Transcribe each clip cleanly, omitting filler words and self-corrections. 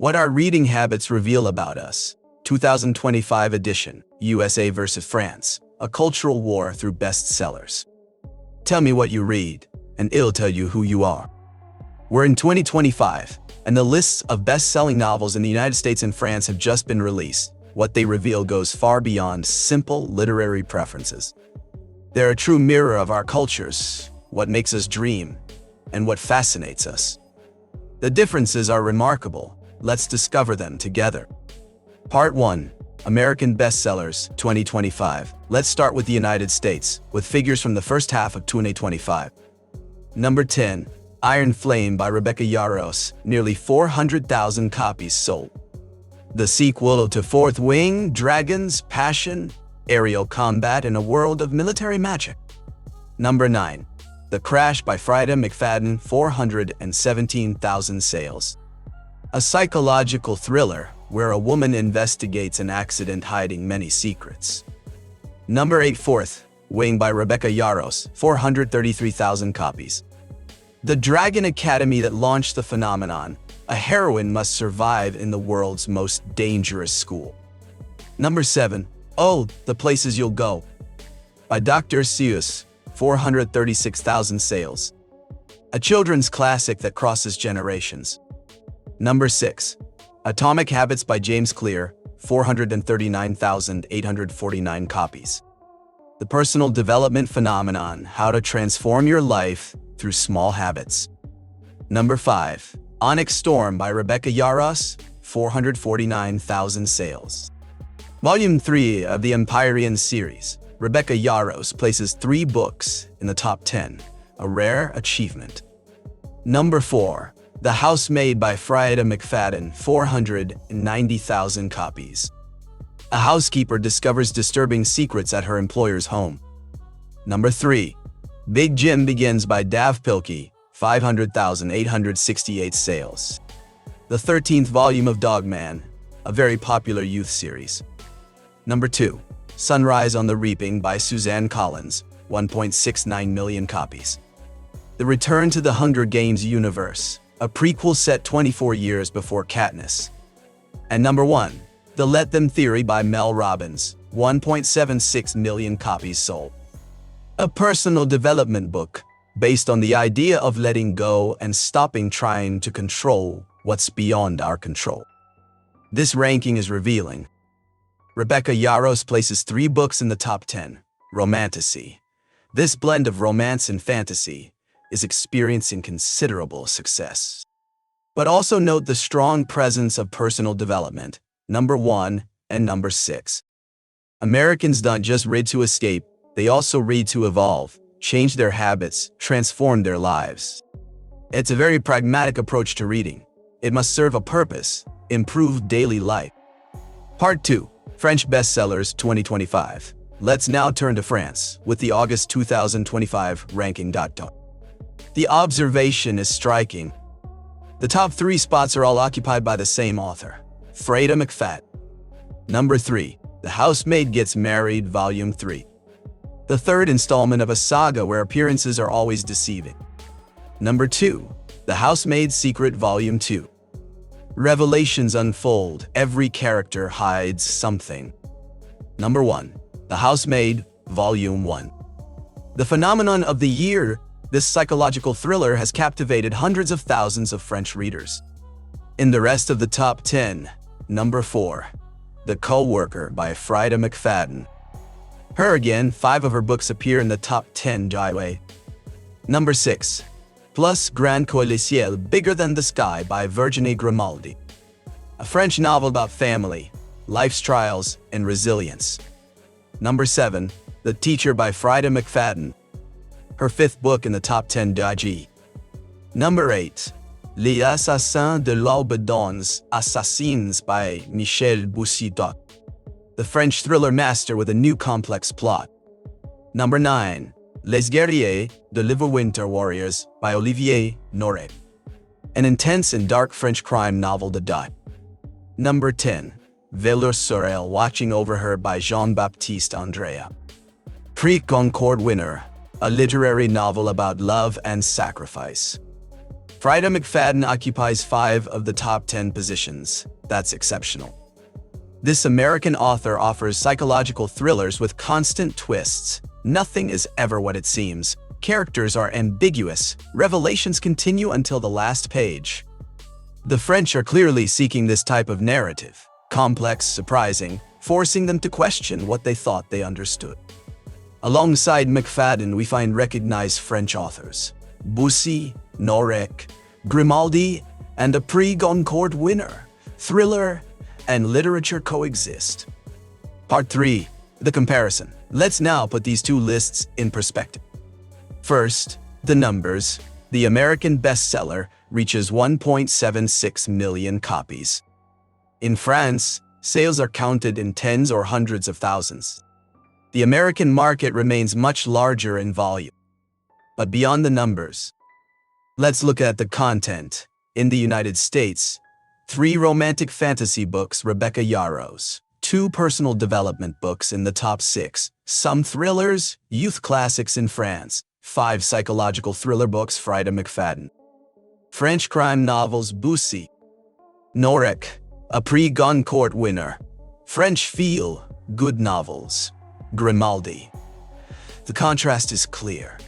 What our reading habits reveal about us. 2025 edition, USA vs. France, a cultural war through bestsellers. Tell me what you read, and it'll tell you who you are. We're in 2025, and the lists of best-selling novels in the United States and France have just been released. What they reveal goes far beyond simple literary preferences. They're a true mirror of our cultures, what makes us dream, and what fascinates us. The differences are remarkable. Let's discover them together. Part 1. American Bestsellers 2025. Let's start with the United States, with figures from the first half of 2025. Number 10. Iron Flame by Rebecca Yarros, nearly 400,000 copies sold. The sequel to Fourth Wing, Dragons, Passion, Aerial Combat in a World of Military Magic. Number 9. The Crash by Freida McFadden, 417,000 sales. A psychological thriller where a woman investigates an accident hiding many secrets. Number 8. Fourth Wing by Rebecca Yarros, 433,000 copies. The Dragon Academy that launched the phenomenon. A heroine must survive in the world's most dangerous school. Number 7. Oh, The Places You'll Go by Dr. Seuss, 436,000 sales. A children's classic that crosses generations. Number 6. Atomic Habits by James Clear, 439,849 copies. The personal development phenomenon, how to transform your life through small habits. Number 5. Onyx Storm by Rebecca Yarros, 449,000 sales. Volume 3 of the Empyrean series, Rebecca Yarros places 3 books in the top 10, a rare achievement. Number 4. The Housemaid by Freida McFadden, 490,000 copies. A housekeeper discovers disturbing secrets at her employer's home. Number 3. Big Jim Begins by Dav Pilkey, 500,868 sales. The 13th volume of Dogman, a very popular youth series. Number 2. Sunrise on the Reaping by Suzanne Collins, 1.69 million copies. The Return to the Hunger Games universe, a prequel set 24 years before Katniss. And number 1. The Let Them Theory by Mel Robbins, 1.76 million copies sold. A personal development book based on the idea of letting go and stopping trying to control what's beyond our control. This ranking is revealing. Rebecca Yarros places 3 books in the top 10. Romantasy. This blend of romance and fantasy is experiencing considerable success. But also note the strong presence of personal development, number 1 and number 6. Americans don't just read to escape, they also read to evolve, change their habits, transform their lives. It's a very pragmatic approach to reading. It must serve a purpose, improve daily life. Part 2. French Bestsellers 2025. Let's now turn to France with the August 2025 ranking. The observation is striking. The top 3 spots are all occupied by the same author, Freida McFadden. Number 3. The Housemaid Gets Married, Volume 3. The 3rd installment of a saga where appearances are always deceiving. Number 2. The Housemaid's Secret, Volume 2. Revelations unfold, every character hides something. Number 1. The Housemaid, Volume 1. The phenomenon of the year, this psychological thriller has captivated hundreds of thousands of French readers. In the rest of the top 10, number 4. The Co-Worker by Freida McFadden. Her again, 5 of her books appear in the top 10 Jaiwei. Number 6. Plus Grand Ciel, Bigger Than the Sky by Virginie Grimaldi. A French novel about family, life's trials, and resilience. Number 7. The Teacher by Freida McFadden. Her 5th book in the top 10 Daji. Number 8. Les Assassins de l'Aube Assassins by Michel Boussy-Doc. The French thriller master with a new complex plot. Number 9. Les Guerriers de Winter Warriors by Olivier Noret. An intense and dark French crime novel. Number 10. Veilleur sur elle, Watching Over Her by Jean-Baptiste Andrea. Prix Goncourt winner, a literary novel about love and sacrifice. Freida McFadden occupies 5 of the top 10 positions. That's exceptional. This American author offers psychological thrillers with constant twists. Nothing is ever what it seems. Characters are ambiguous. Revelations continue until the last page. The French are clearly seeking this type of narrative. Complex, surprising, forcing them to question what they thought they understood. Alongside McFadden, we find recognized French authors. Bussy, Norek, Grimaldi, and a Prix Goncourt winner. Thriller and literature coexist. Part 3. The comparison. Let's now put these two lists in perspective. First, the numbers. The American bestseller reaches 1.76 million copies. In France, sales are counted in tens or hundreds of thousands. The American market remains much larger in volume. But beyond the numbers, let's look at the content. In the United States, 3 romantic fantasy books, Rebecca Yarros, 2 personal development books in the top 6, some thrillers, youth classics in France, 5 psychological thriller books, Freida McFadden. French crime novels, Bussy, Norek, a Prix Goncourt winner. French feel-good novels, Grimaldi. The contrast is clear.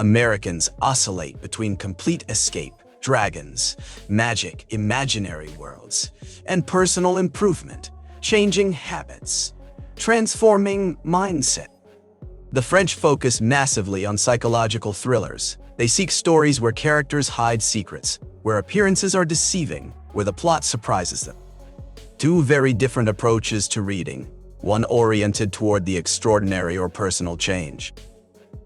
Americans oscillate between complete escape, dragons, magic, imaginary worlds, and personal improvement, changing habits, transforming mindset. The French focus massively on psychological thrillers. They seek stories where characters hide secrets, where appearances are deceiving, where the plot surprises them. 2 very different approaches to reading, one oriented toward the extraordinary or personal change,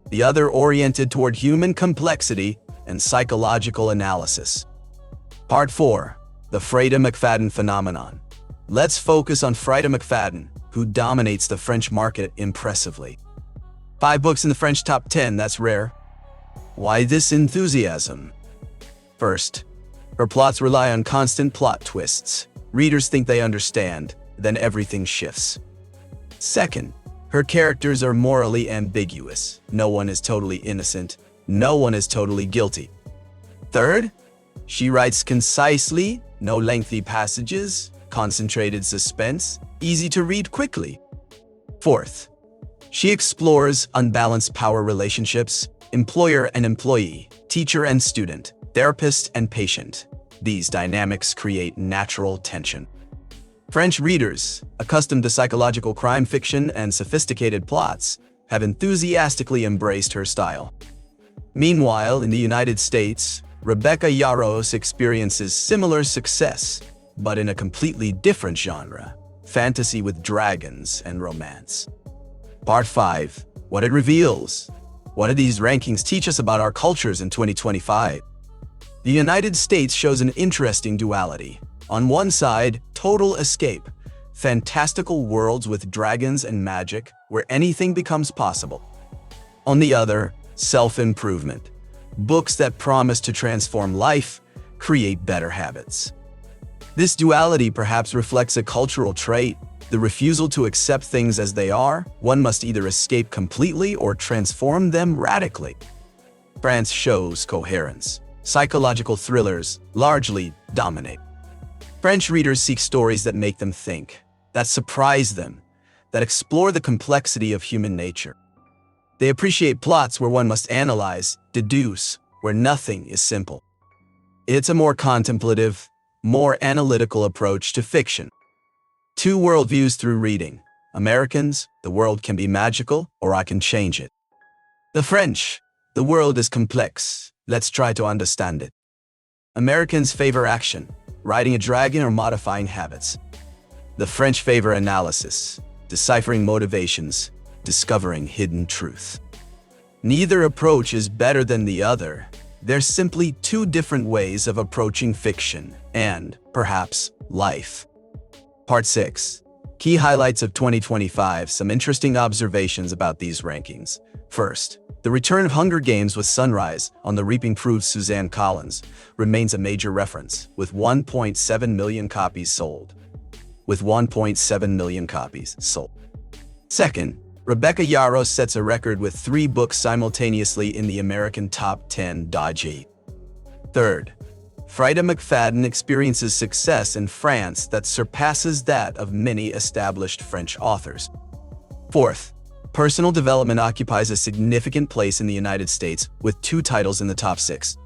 the other oriented toward human complexity and psychological analysis. Part 4. The Freida McFadden phenomenon. Let's focus on Freida McFadden, who dominates the French market impressively. 5 books in the French top 10, that's rare. Why this enthusiasm? First, her plots rely on constant plot twists. Readers think they understand, then everything shifts. Second, her characters are morally ambiguous. No one is totally innocent. No one is totally guilty. Third, she writes concisely, no lengthy passages, concentrated suspense, easy to read quickly. Fourth, she explores unbalanced power relationships, employer and employee, teacher and student, therapist and patient. These dynamics create natural tension. French readers, accustomed to psychological crime fiction and sophisticated plots, have enthusiastically embraced her style. Meanwhile, in the United States, Rebecca Yarros experiences similar success, but in a completely different genre, fantasy with dragons and romance. Part 5. What it reveals. What do these rankings teach us about our cultures in 2025? The United States shows an interesting duality. On one side, total escape, fantastical worlds with dragons and magic where anything becomes possible. On the other, self-improvement, books that promise to transform life, create better habits. This duality perhaps reflects a cultural trait, the refusal to accept things as they are. One must either escape completely or transform them radically. France shows coherence. Psychological thrillers largely dominate. French readers seek stories that make them think, that surprise them, that explore the complexity of human nature. They appreciate plots where one must analyze, deduce, where nothing is simple. It's a more contemplative, more analytical approach to fiction. 2 worldviews through reading. Americans, the world can be magical, or I can change it. The French, the world is complex. Let's try to understand it. Americans favor action, riding a dragon or modifying habits. The French favor analysis, deciphering motivations, discovering hidden truth. Neither approach is better than the other. They're simply 2 different ways of approaching fiction and, perhaps, life. Part 6. Key highlights of 2025. Some interesting observations about these rankings. First, the return of Hunger Games with Sunrise on the Reaping Fruits, Suzanne Collins, remains a major reference, with 1.7 million copies sold. Second, Rebecca Yarros sets a record with 3 books simultaneously in the American top 10. Third, Freida McFadden experiences success in France that surpasses that of many established French authors. Fourth, personal development occupies a significant place in the United States, with 2 titles in the top 6.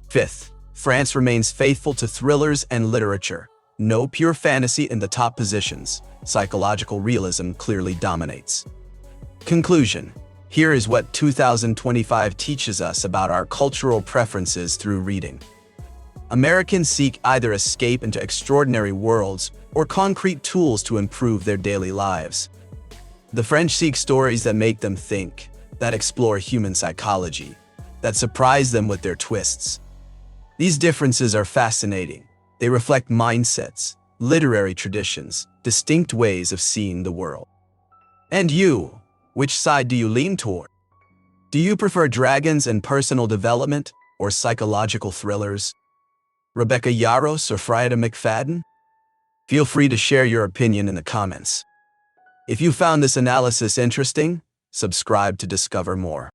Fifth, France remains faithful to thrillers and literature. No pure fantasy in the top positions. Psychological realism clearly dominates. Conclusion. Here is what 2025 teaches us about our cultural preferences through reading. Americans seek either escape into extraordinary worlds or concrete tools to improve their daily lives. The French seek stories that make them think, that explore human psychology, that surprise them with their twists. These differences are fascinating. They reflect mindsets, literary traditions, distinct ways of seeing the world. And you, which side do you lean toward? Do you prefer dragons and personal development or psychological thrillers? Rebecca Yarros or Freida McFadden? Feel free to share your opinion in the comments. If you found this analysis interesting, subscribe to discover more.